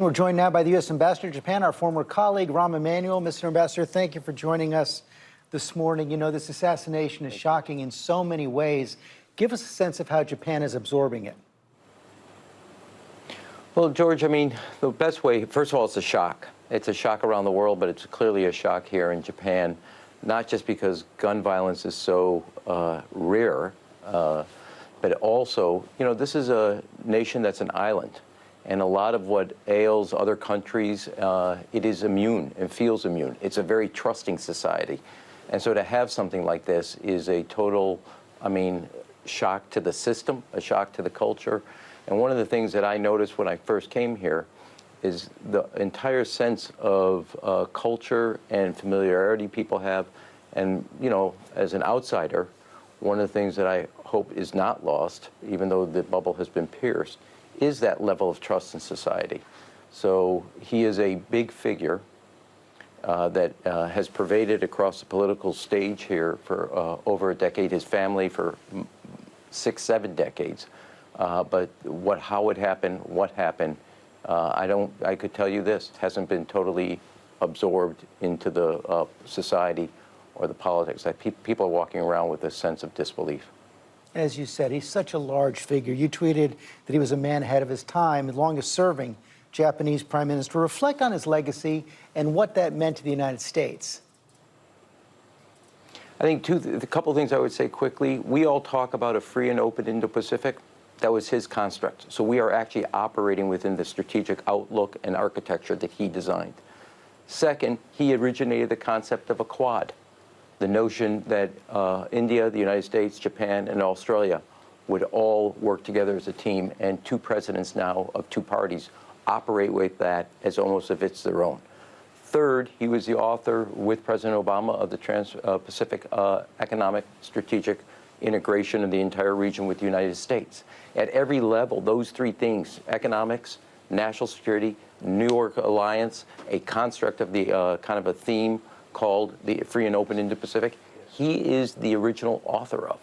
We're joined now by the U.S. Ambassador to Japan, our former colleague, Rahm Emanuel. Mr. Ambassador, thank you for joining us this morning. You know, this assassination is shocking in so many ways. Give us a sense of how Japan is absorbing it. Well, George, I mean, the best way, first of all, it's a shock. It's a shock around the world, but it's clearly a shock here in Japan, not just because gun violence is so rare, but also, you know, this is a nation that's an island. And a lot of what ails other countries, it is immune and feels immune. It's a very trusting society. And so to have something like this is a total, I mean, shock to the system, a shock to the culture. And one of the things that I noticed when I first came here is the entire sense of culture and familiarity people have. And, you know, as an outsider, one of the things that I hope is not lost, even though the bubble has been pierced, is that level of trust in society. So he is a big figure that has pervaded across the political stage here for over a decade, his family for 6, 7 decades. But how it happened, what happened, I could tell you this, hasn't been totally absorbed into the society or the politics. People are walking around with a sense of disbelief. As you said, he's such a large figure. You tweeted that he was a man ahead of his time, the longest-serving Japanese prime minister. Reflect on his legacy and what that meant to the United States. I think a couple of things I would say quickly. We all talk about a free and open Indo-Pacific. That was his construct. So we are actually operating within the strategic outlook and architecture that he designed. Second, he originated the concept of a Quad. The notion that India, the United States, Japan, and Australia would all work together as a team, and 2 presidents now of 2 parties operate with that as almost if it's their own. Third, he was the author with President Obama of the Trans-Pacific Economic Strategic Integration of the entire region with the United States. At every level, those 3 things, economics, national security, New York Alliance, a construct of the kind of a theme called the Free and Open Indo-Pacific, he is the original author of.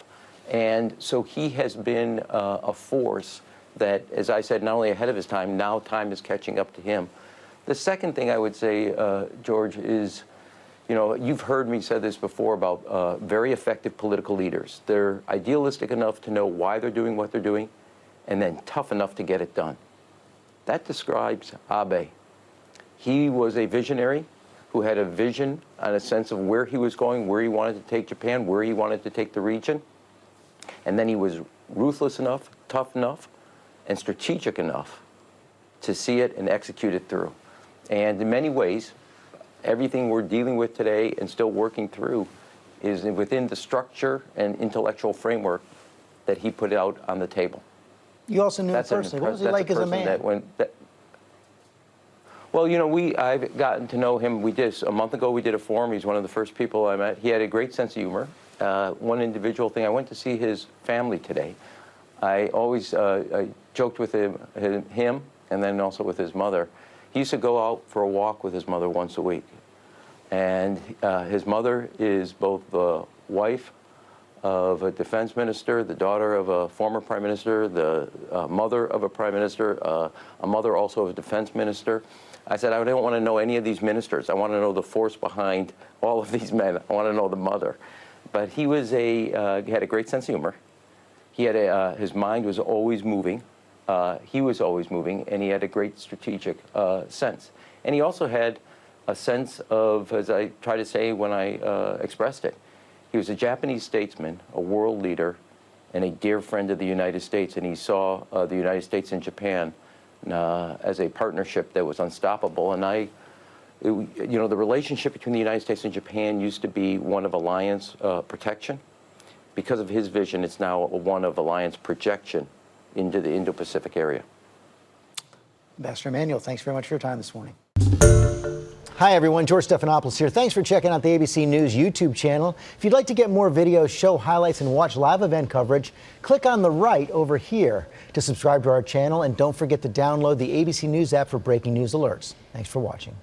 And so he has been a force that, as I said, not only ahead of his time, now time is catching up to him. The second thing I would say, George, is, you know, you've heard me say this before about very effective political leaders. They're idealistic enough to know why they're doing what they're doing, and then tough enough to get it done. That describes Abe. He was a visionary who had a vision and a sense of where he was going, where he wanted to take Japan, where he wanted to take the region. And then he was ruthless enough, tough enough, and strategic enough to see it and execute it through. And in many ways, everything we're dealing with today and still working through is within the structure and intellectual framework that he put out on the table. You also knew him personally. What was he like as a man? Well, you know, I've gotten to know him. A month ago, we did a forum. He's one of the first people I met. He had a great sense of humor. One individual thing, I went to see his family today. I always I joked with him and then also with his mother. He used to go out for a walk with his mother once a week. And his mother is both the wife of a defense minister, the daughter of a former prime minister, the mother of a prime minister, a mother also of a defense minister. I said, I don't want to know any of these ministers. I want to know the force behind all of these men. I want to know the mother. But he was he had a great sense of humor. He had his mind was always moving. He was always moving, and he had a great strategic sense. And he also had a sense of, as I try to say when I expressed it, he was a Japanese statesman, a world leader, and a dear friend of the United States. And he saw the United States and Japan as a partnership that was unstoppable. And you know, the relationship between the United States and Japan used to be one of alliance protection. Because of his vision, it's now one of alliance projection into the Indo-Pacific area. Ambassador Emanuel, thanks very much for your time this morning. Hi, everyone. George Stephanopoulos here. Thanks for checking out the ABC News YouTube channel. If you'd like to get more videos, show highlights, and watch live event coverage, click on the right over here to subscribe to our channel. And don't forget to download the ABC News app for breaking news alerts. Thanks for watching.